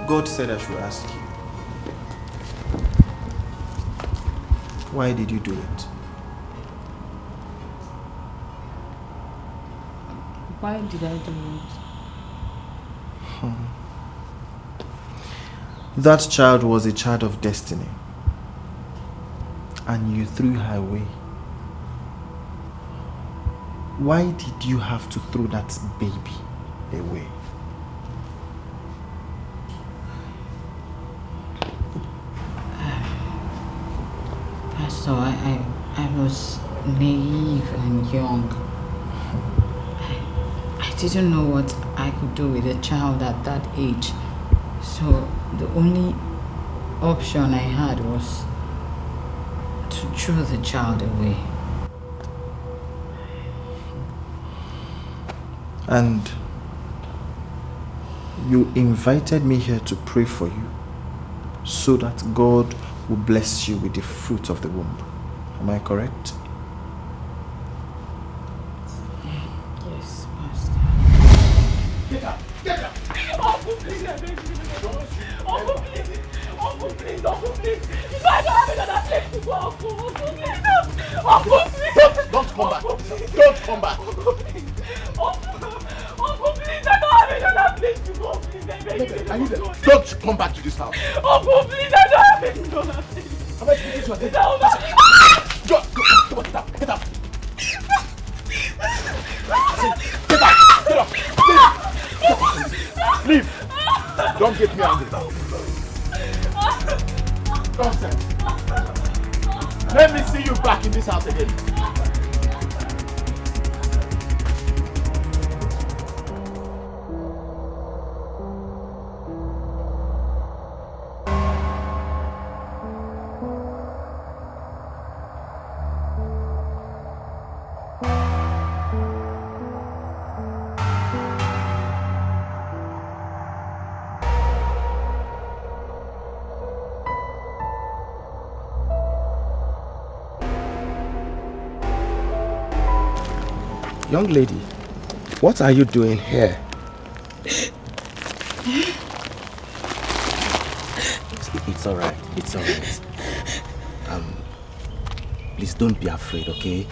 God said I should ask you. Why did you do it? Why did I do it? That child was a child of destiny. And you threw her away. Why did you have to throw that baby away? Pastor, I was naive and young. I didn't know what I could do with a child at that age. So the only option I had was to throw the child away. And you invited me here to pray for you so that God will bless you with the fruit of the womb. Am I correct? Yes, Pastor. Get up! Get up! Uncle, please, I beg you. Uncle, please. Uncle, please. Uncle, please. If I don't have another place to go, Uncle, please. Uncle, please. Don't come back. Don't come back. Uncle, please. Uncle, please. I don't have another place to go. Please, I beg you. Don't come back to this house. Uncle, please. I don't have another place. How much did you get? Get up. Get up. Get up. Get up. Leave. Don't get me angry. Nonsense. Let me see you back in this house again. Young lady, what are you doing here? It's alright, it's alright. Please don't be afraid, okay?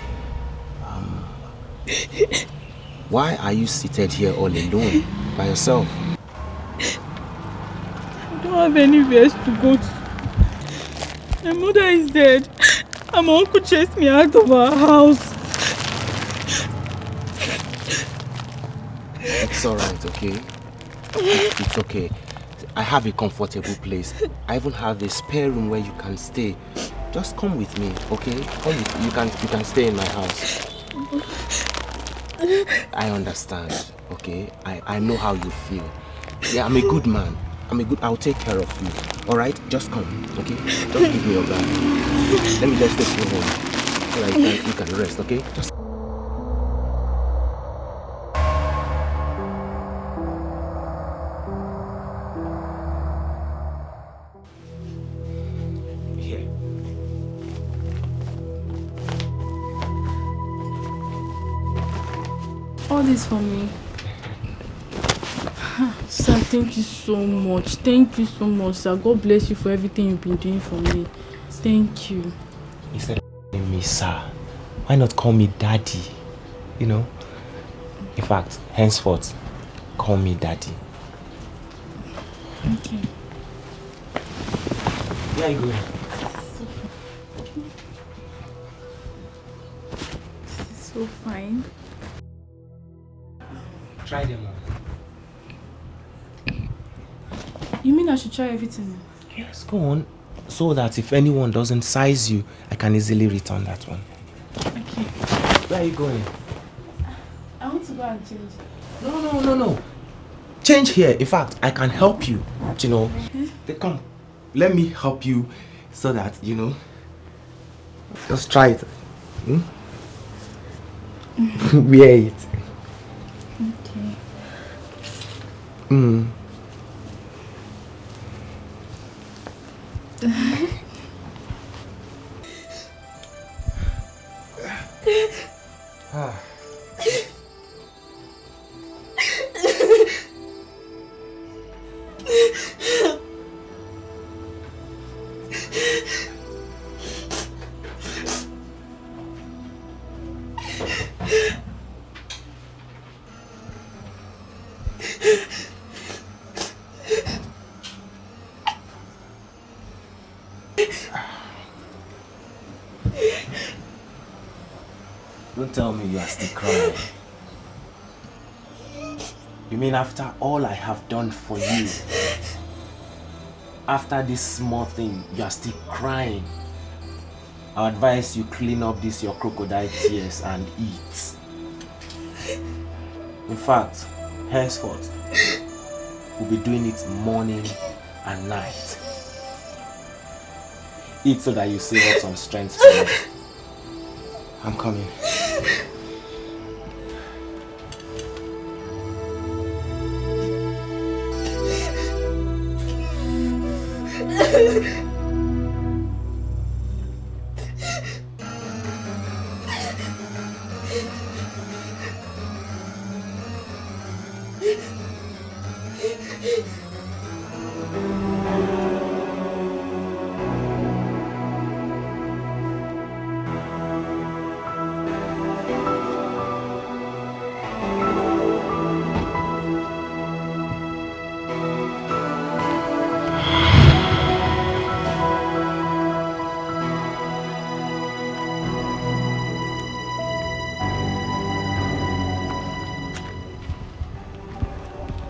Why are you seated here all alone, by yourself? I don't have anywhere to go to. My mother is dead, and my uncle chased me out of our house. It's alright, okay? It's okay. I have a comfortable place. I even have a spare room where you can stay. Just come with me, okay? Come with me. You can stay in my house. I understand, okay? I know how you feel. Yeah, I'm a good man. I'll take care of you. Alright? Just come, okay? Just give me your bag. Let me just take you home. So that you can rest, okay? Just All this for me. Sir, thank you so much. Thank you so much, sir. God bless you for everything you've been doing for me. Thank you. Instead of calling me sir, why not call me daddy? You know? In fact, henceforth, call me daddy. Okay. Where are you going? This is so fine. Try them on. You mean I should try everything? Yes, go on. So that if anyone doesn't size you, I can easily return that one. Okay. Where are you going? I want to go and change. No. Change here. In fact, I can help you. You know. Come. Let me help you so that, you know. Just try it. Wear it. Okay. Don't tell me you are still crying. You mean after all I have done for you, after this small thing, you are still crying? I advise you clean up this your crocodile tears and eat. In fact, henceforth, we'll be doing it morning and night. Eat so that you save up some strength tomorrow. I'm coming.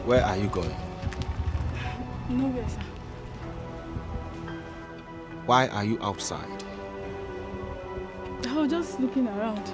Where are you going? Nowhere, sir. Why are you outside? I was just looking around.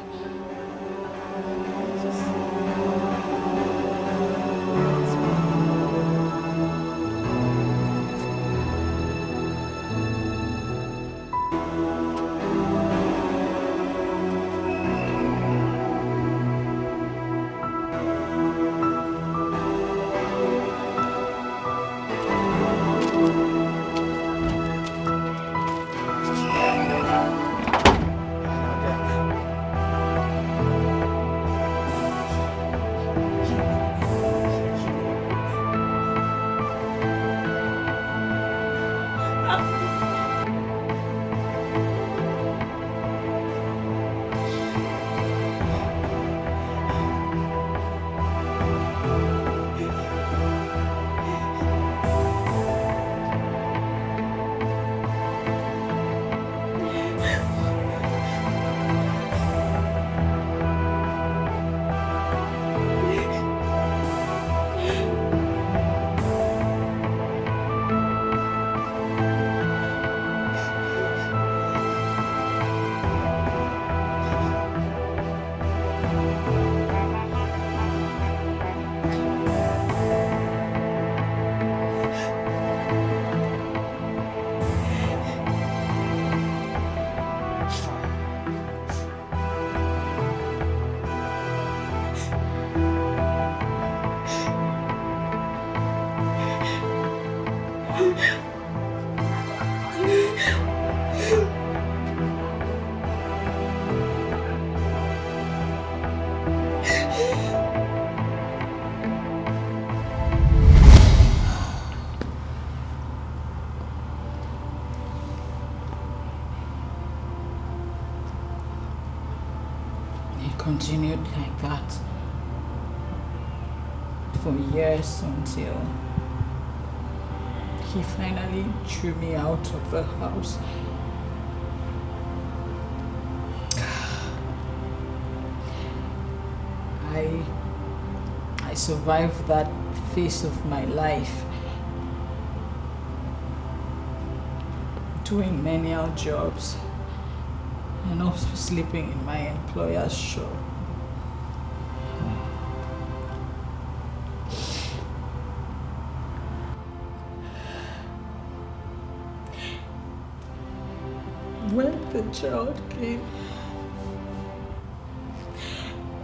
Continued like that for years until he finally threw me out of the house. I survived that phase of my life doing menial jobs and also sleeping in my employer's shop. When the child came,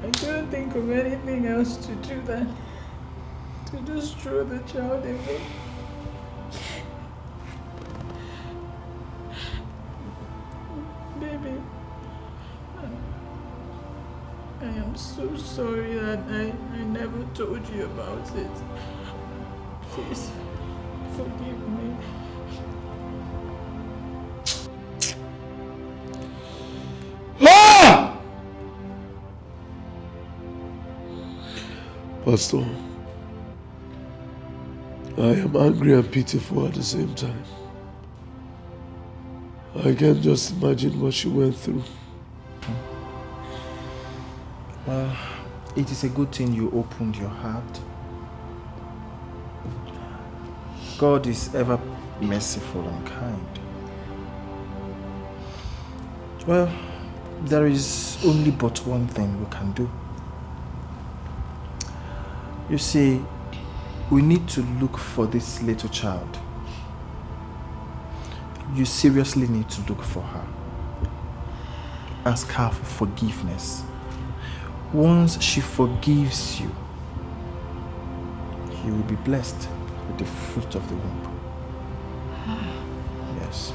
I couldn't think of anything else to do than to just throw the child away. Baby, I am so sorry that I never told you about it. Please, forgive me. Pastor, I am angry and pitiful at the same time. I can just imagine what she went through. Well, it is a good thing you opened your heart. God is ever merciful and kind. Well, there is only but one thing we can do. You see, we need to look for this little child. You seriously need to look for her. Ask her for forgiveness. Once she forgives you, you will be blessed with the fruit of the womb. Yes.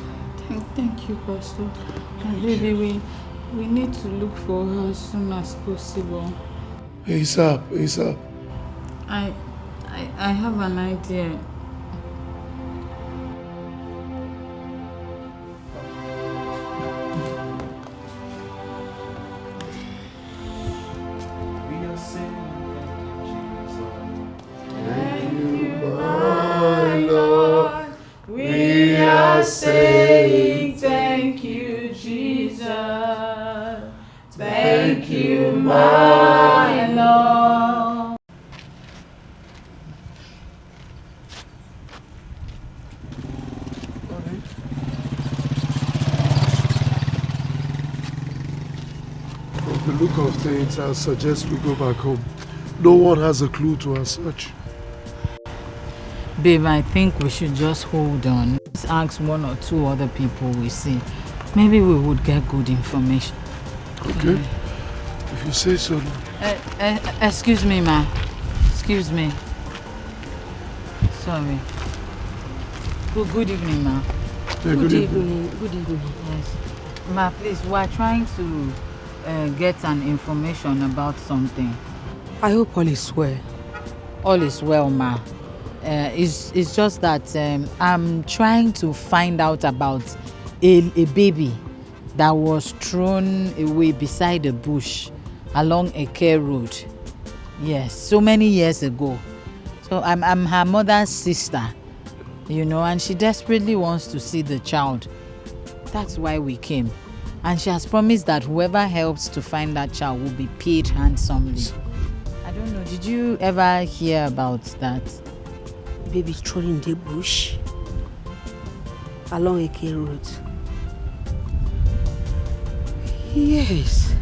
Thank you, Pastor. And baby, we need to look for her as soon as possible. ASAP. I have an idea. We are saying thank you, Jesus. Thank you, my Lord. From the look of things, I suggest we go back home. No one has a clue to our search. Babe, I think we should just hold on. Let's ask one or two other people we see. Maybe we would get good information. Okay. If you say so. Excuse me, ma. Excuse me. Sorry. Good evening, ma. Yeah, Good evening. Good evening. Yes. Ma, please, we are trying to get an information about something. I hope all is well. All is well, ma. It's just that I'm trying to find out about a baby that was thrown away beside a bush along a care road. Yes, so many years ago. So I'm her mother's sister, you know, and she desperately wants to see the child. That's why we came. And she has promised that whoever helps to find that child will be paid handsomely. I don't know, did you ever hear about that? Baby thrown in the bush along a care road. Yes,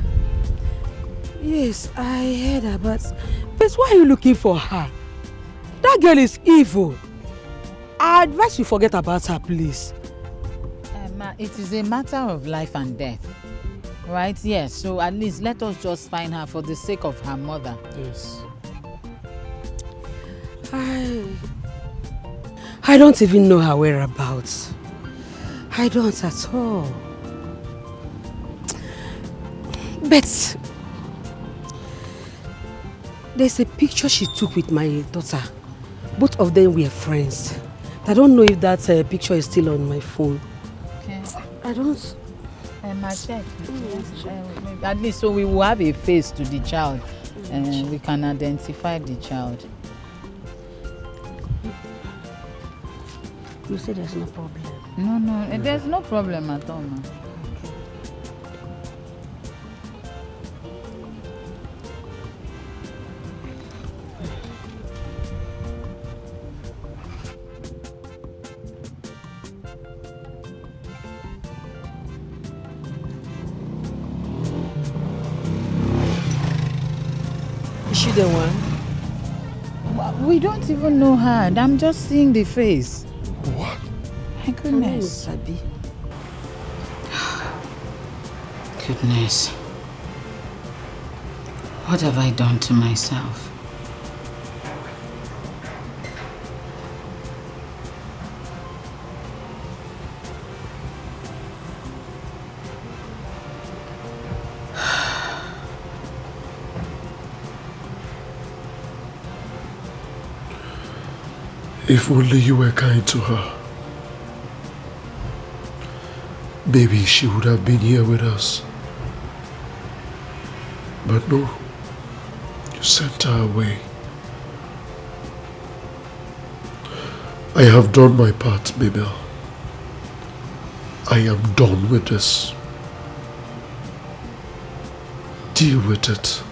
I heard about. But why are you looking for her? That girl is evil. I advise you forget about her, please. Ma, it is a matter of life and death, right? Yes, so at least let us just find her for the sake of her mother. Yes. I don't even know her whereabouts. I don't at all. But there's a picture she took with my daughter. Both of them were friends. I don't know if that picture is still on my phone. Okay. I don't. Ma, check. At least so we will have a face to the child and we can identify the child. You say there's no problem? No, there's no problem at all, ma. Is she the one? We don't even know her. I'm just seeing the face. What? My Her name is goodness. Sabi. Goodness. What have I done to myself? If only you were kind to her. Maybe she would have been here with us. But no, you sent her away. I have done my part, Mabel. I am done with this. Deal with it.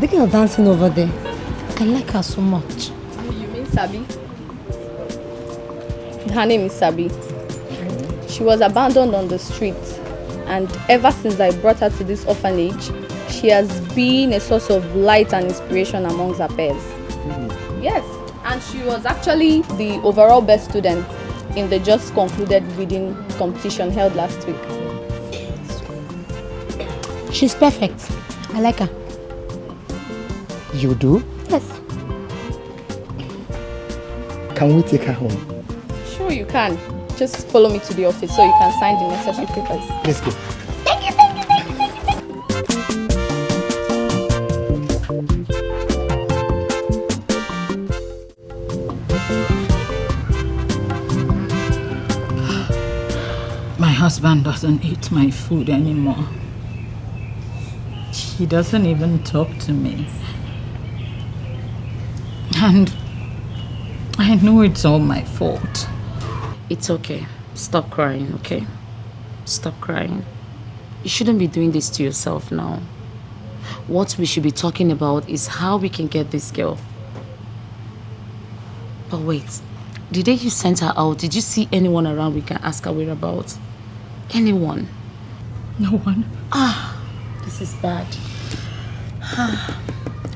The girl dancing over there, I like her so much. You mean Sabi? Her name is Sabi. She was abandoned on the street, and ever since I brought her to this orphanage, she has been a source of light and inspiration amongst her peers. Yes, and she was actually the overall best student in the just concluded reading competition held last week. She's perfect. I like her. You do? Yes. Can we take her home? Sure you can. Just follow me to the office so you can sign the necessary papers. Let's go. Thank you, thank you, thank you, thank you, My husband doesn't eat my food anymore. He doesn't even talk to me. And I know it's all my fault. It's okay. Stop crying, okay? Stop crying. You shouldn't be doing this to yourself now. What we should be talking about is how we can get this girl. But wait, the day you sent her out, did you see anyone around we can ask her whereabouts? Anyone? No one. This is bad.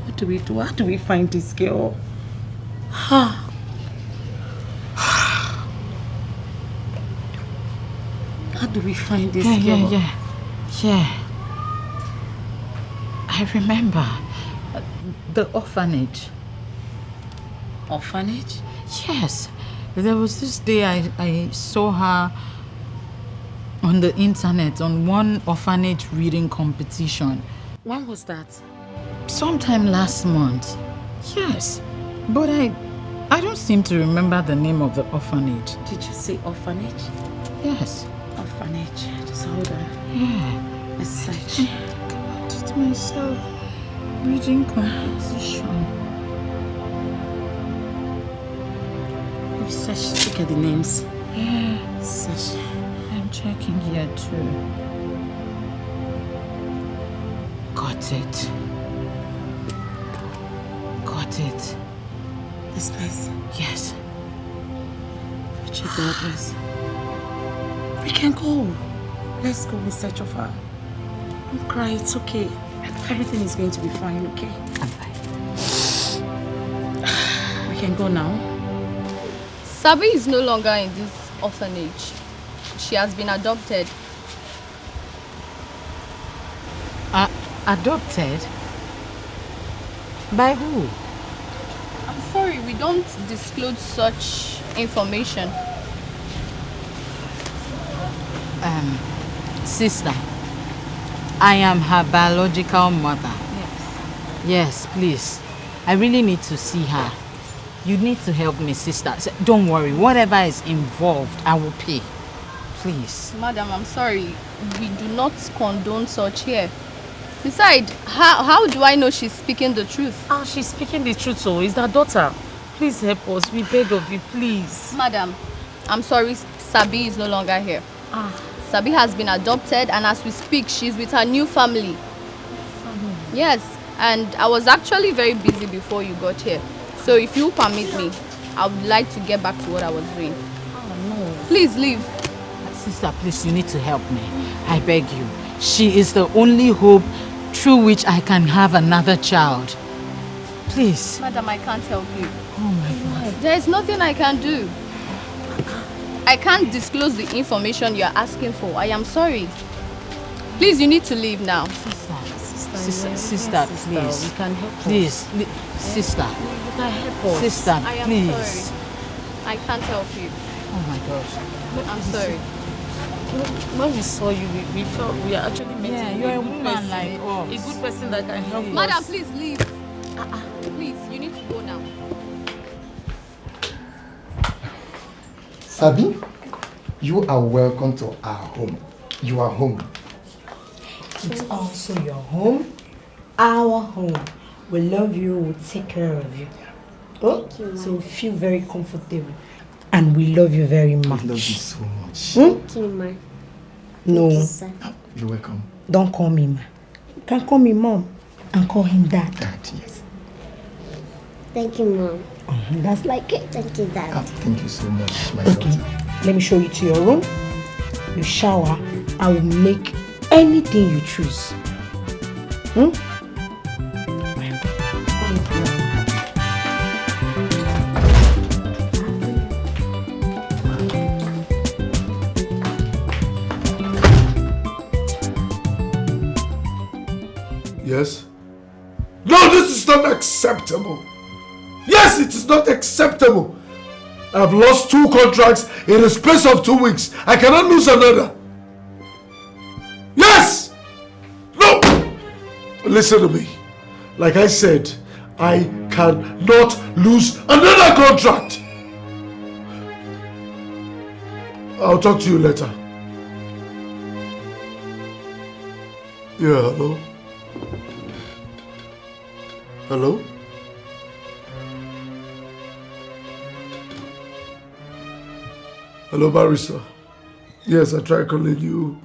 What do we do? How do we find this girl? How do we find this girl? Yeah. I remember. The orphanage. Orphanage? Yes. There was this day I saw her on the internet on one orphanage reading competition. When was that? Sometime last month. Yes. But I don't seem to remember the name of the orphanage. Did you say orphanage? Yes. Orphanage. Just hold on. Yeah. Let's search. Think about it myself. Reading competition. We've searched. Look at the names. Yeah. Search. I'm checking here too. Got it. Got it. This place? Yes. Check the address. We can go. Let's go in search of her. Don't cry, it's okay. Everything is going to be fine, okay? I'm fine. We can go now. Sabi is no longer in this orphanage. She has been adopted. Adopted? By who? I'm sorry, we don't disclose such information. Sister, I am her biological mother. Yes. Yes, please. I really need to see her. You need to help me, sister. Don't worry, whatever is involved, I will pay. Please. Madam, I'm sorry. We do not condone such here. Besides, how do I know she's speaking the truth? She's speaking the truth, so is that daughter. Please help us. We beg of you, please. Madam, I'm sorry, Sabi is no longer here. Sabi has been adopted, and as we speak, she's with her new family. Yes, and I was actually very busy before you got here. So if you permit me, I would like to get back to what I was doing. No. Please leave. Sister, please, you need to help me. I beg you. She is the only hope through which I can have another child. Please. Madam, I can't help you. Oh my God. There is nothing I can do. I can't disclose the information you're asking for. I am sorry. Please, you need to leave now. Sister, please. We can help please, You sister. can help us. Sister, I am please. sorry. I can't help you. Oh my gosh. I'm sorry. When we saw you, we felt we are actually meeting you're a good woman person, like us. a good person that can help us. Madam, please leave. Please, you need to go now. Sabi, you are welcome to our home. You are home. It's also your home, our home. We love you, we'll take care of you. Oh, so feel very comfortable. And we love you very much. I love you so much. Thank you, ma. No. You're welcome. Don't call me ma. You can call me mom and call him dad. Dad, yes. Thank you, Mom. That's like it. Thank you, Dad. Thank you so much, my Okay, daughter. let me show you to your room. You shower. I will make anything you choose. Yes? No, this is not acceptable. Yes, it is not acceptable. I've lost 2 contracts in the space of 2 weeks. I cannot lose another. Yes! No! Listen to me. Like I said, I cannot lose another contract. I'll talk to you later. Yeah, hello? Hello? Hello, barrister. Yes, I tried calling you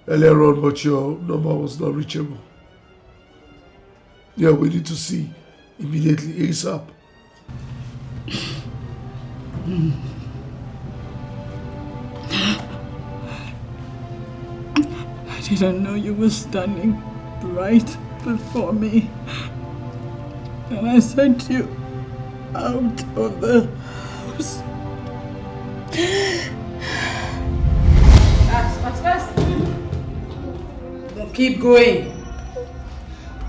earlier on, but your number was not reachable. Yeah, we need to see immediately, ASAP. I didn't know you were standing right before me. And I sent you out of the house. Fast. Don't keep going.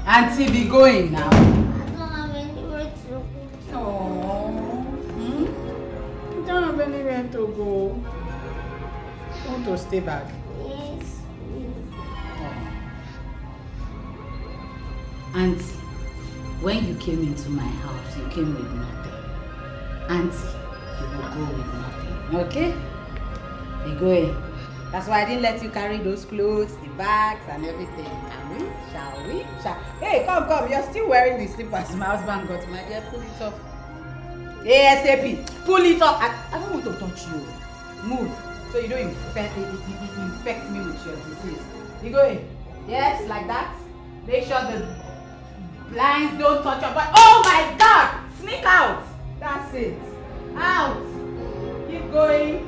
Auntie, be going now. I don't have anywhere to go. Oh. You don't have anywhere to go. Want to stay back? Yes. Auntie, when you came into my house, you came with nothing. Auntie, you will go with nothing. Okay? Be going. That's why I didn't let you carry those clothes, the bags, and everything. Can we? Shall we? Hey, come. You're still wearing the slippers my husband got. My dear, pull it off. ASAP. Pull it off. I don't want to touch you. Move. So you don't infect me with your disease. You going? Yes, like that. Make sure the blinds don't touch your body. Oh my God! Sneak out. That's it. Out. Keep going.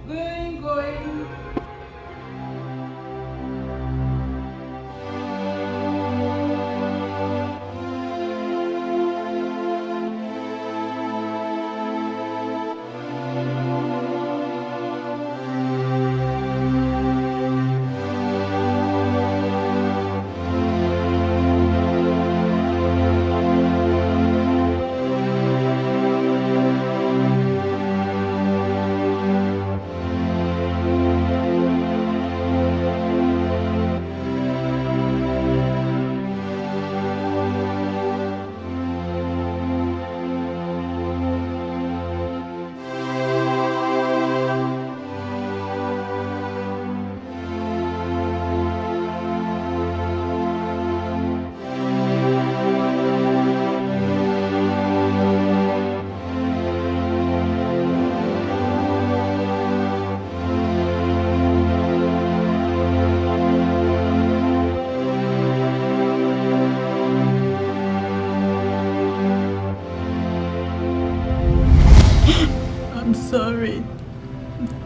Going.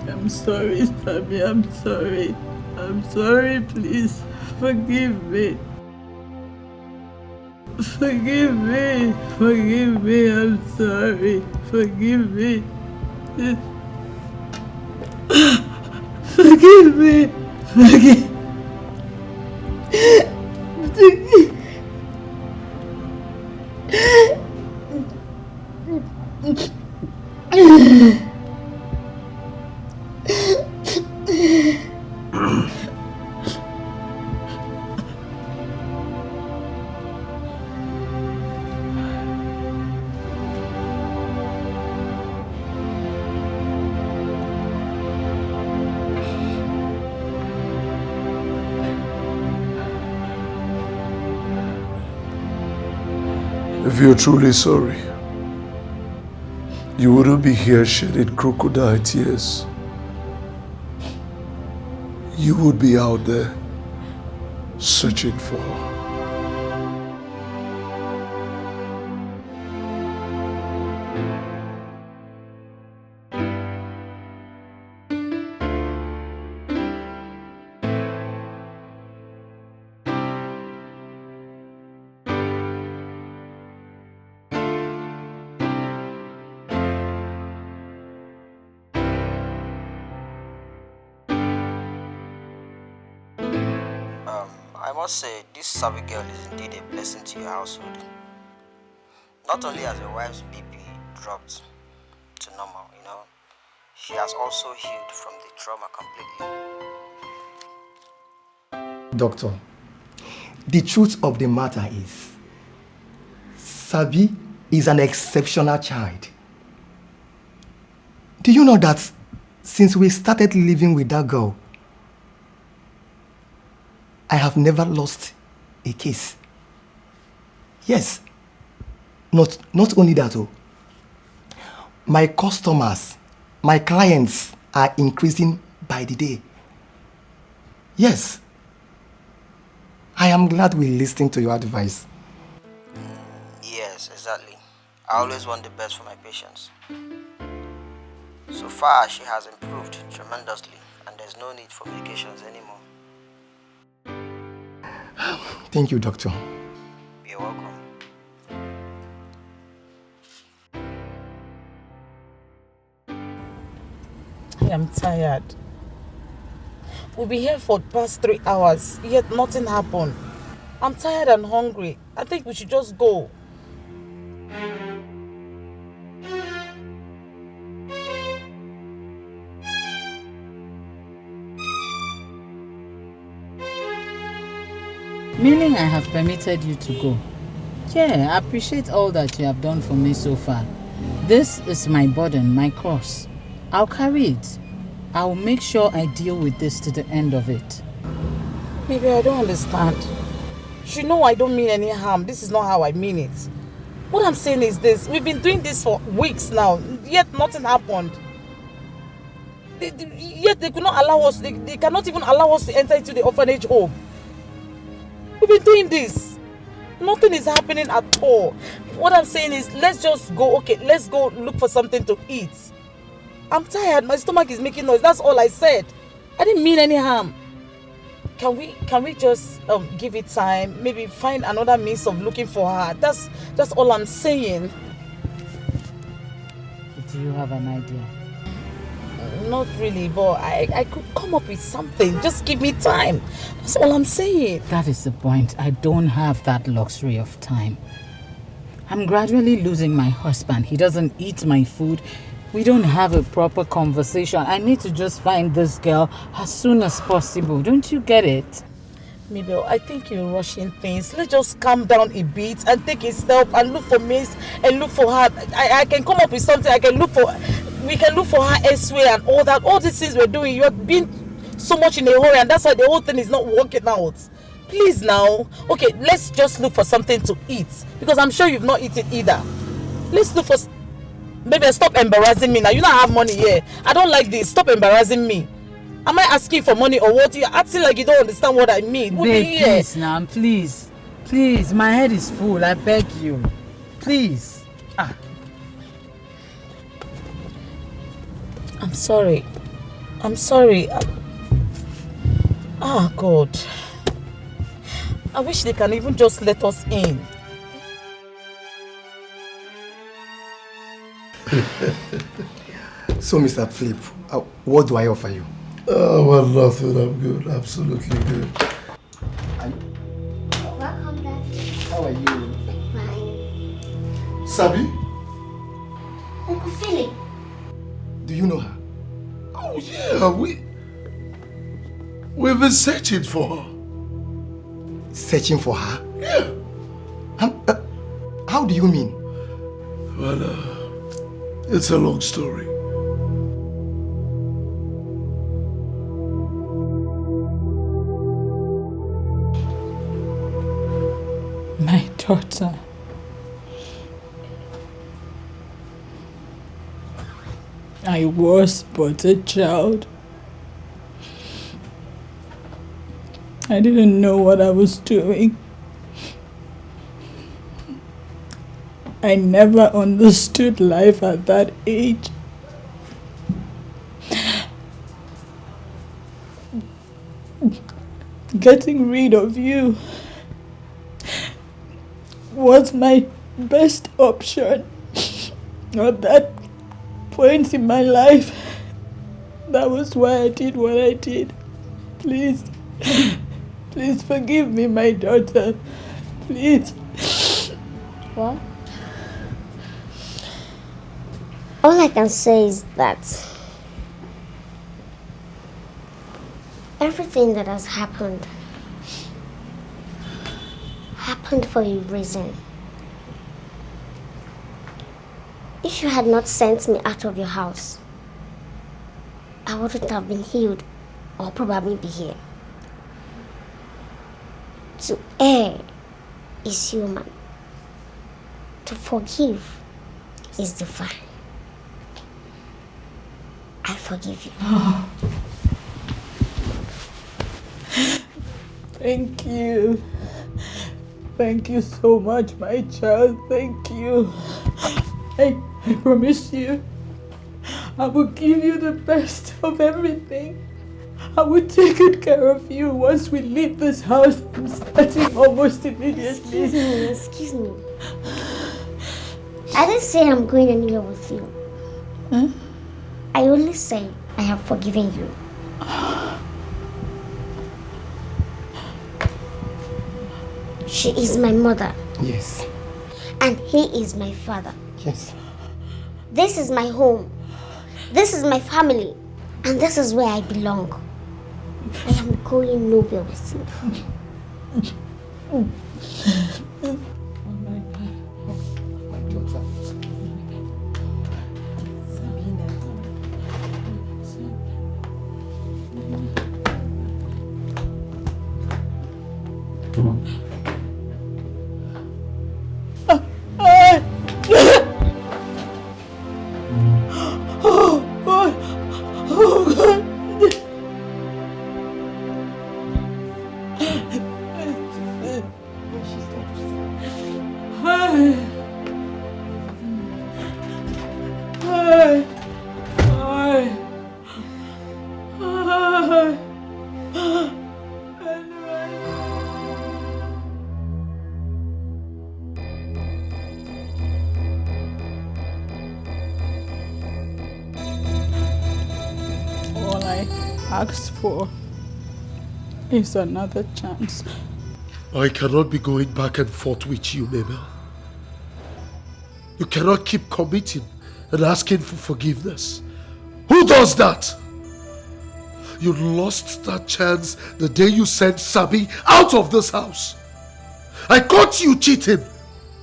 I'm sorry, Sabi. I'm sorry, please. Forgive me. Forgive me. I'm sorry. Forgive me. Forgive me. If you're truly sorry, you wouldn't be here shedding crocodile tears. You would be out there searching for her. must say, this Sabi girl is indeed a blessing to your household. Not only has your wife's BP dropped to normal, she has also healed from the trauma completely. Doctor, the truth of the matter is, Sabi is an exceptional child. Do you know that since we started living with that girl, I have never lost a case? Yes. Not only that, my customers, my clients are increasing by the day. Yes. I am glad we listened to your advice. Yes, exactly. I always want the best for my patients. So far, she has improved tremendously, and there's no need for medications anymore. Thank you, doctor. You're welcome. I am tired. We'll be here for the past 3 hours, yet nothing happened. I'm tired and hungry. I think we should just go. Meaning I have permitted you to go. Yeah, I appreciate all that you have done for me so far. This is my burden, my cross. I'll carry it. I'll make sure I deal with this to the end of it. Baby, I don't understand. You know I don't mean any harm. This is not how I mean it. What I'm saying is this. We've been doing this for weeks now, yet nothing happened. Yet they could not allow us, they cannot even allow us to enter into the orphanage home. We've been doing this. Nothing is happening at all. What I'm saying is, let's just go, okay, let's go look for something to eat. I'm tired, my stomach is making noise, that's all I said. I didn't mean any harm. Can we just give it time, maybe find another means of looking for her? That's all I'm saying. Do you have an idea? Not really, but I could come up with something. Just give me time. That's all I'm saying. That is the point. I don't have that luxury of time. I'm gradually losing my husband. He doesn't eat my food. We don't have a proper conversation. I need to just find this girl as soon as possible. Don't you get it? Mabel, I think you're rushing things. Let's just calm down a bit and take a step and look for Miss and look for her. I can come up with something. We can look for her elsewhere and all that. All these things we're doing, you're being so much in a hurry, and that's why the whole thing is not working out. Please now. Okay, let's just look for something to eat, because I'm sure you've not eaten either. Let's look for... Baby, stop embarrassing me now. You don't have money here. I don't like this. Stop embarrassing me. Am I asking for money or what? You're acting like you don't understand what I mean. Babe, please now, please. Please, my head is full. I beg you. Please. I'm sorry. God. I wish they can even just let us in. So, Mr. Philip, what do I offer you? Well, nothing. I'm good. Absolutely good. Welcome back. How are you? Fine. Sabi? Uncle Philip. Do you know her? Oh, yeah. We've been searching for her. Searching for her? Yeah. How do you mean? Well, it's a long story. My daughter. I was but a child. I didn't know what I was doing. I never understood life at that age. Getting rid of you was my best option at that point in my life. That was why I did what I did. Please Please forgive me, my daughter. Please. What? All I can say is that everything that has happened for a reason. If you had not sent me out of your house, I wouldn't have been healed or probably be here. To err is human. To forgive is divine. I forgive you. Thank you. Thank you so much, my child. Thank you. I promise you, I will give you the best of everything. I will take good care of you once we leave this house. I'm starting almost immediately. Excuse me. I didn't say I'm going anywhere with you. Huh? I only say I have forgiven you. She is my mother. Yes. And he is my father. Yes. This is my home. This is my family. And this is where I belong. I am going nowhere with you. Asked for is another chance. I cannot be going back and forth with you, Mabel. You cannot keep committing and asking for forgiveness. Who does that? You lost that chance the day you sent Sabi out of this house. I caught you cheating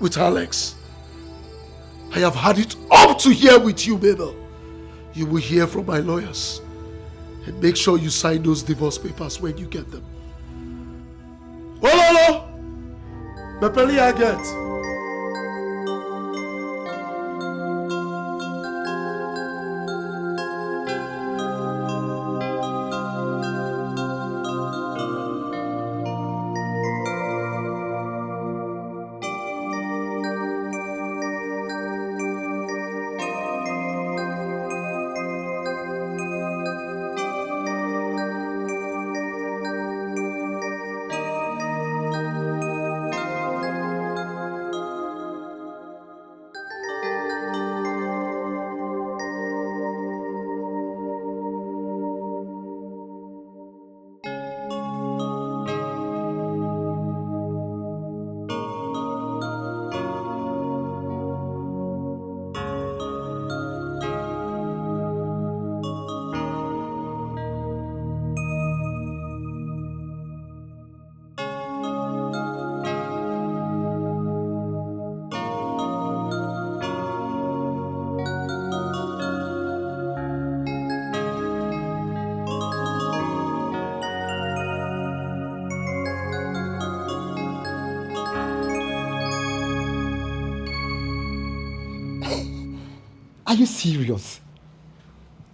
with Alex. I have had it up to here with you, Mabel. You will hear from my lawyers. And make sure you sign those divorce papers when you get them. Ololo! Mepeli I get. Are you serious?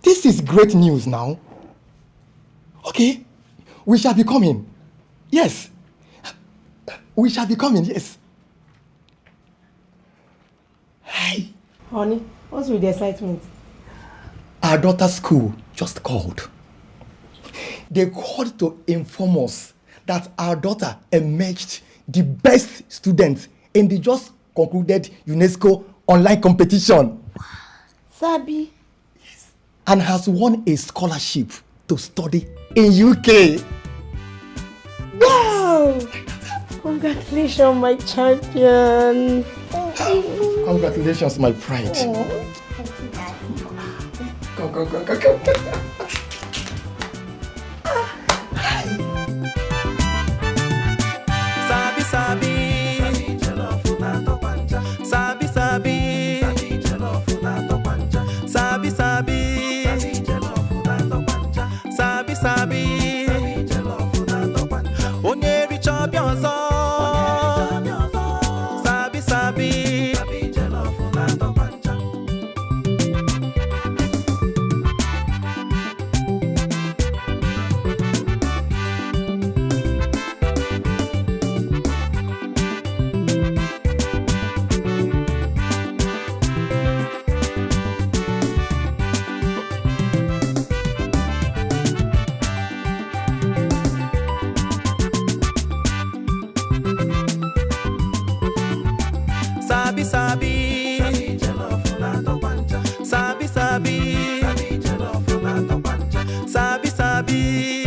This is great news now. Okay, we shall be coming. Yes. We shall be coming, yes. Hi. Honey, what's with the excitement? Our daughter's school just called. They called to inform us that our daughter emerged the best student in the just concluded UNESCO online competition. Sabi. Yes. And has won a scholarship to study in UK. Yes. Congratulations, my champion. Congratulations, my pride. Come. Sabi, Sabi, Sabi, Sabi, Sabi, Sabi, Onye champion so. Sabi, Sabi, Sabi, Sabi, Sabi, Sabi,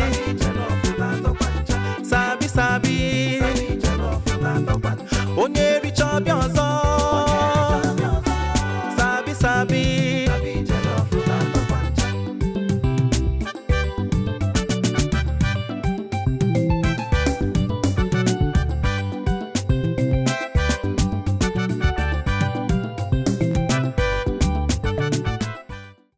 Sabi, Sabi, Onye champion.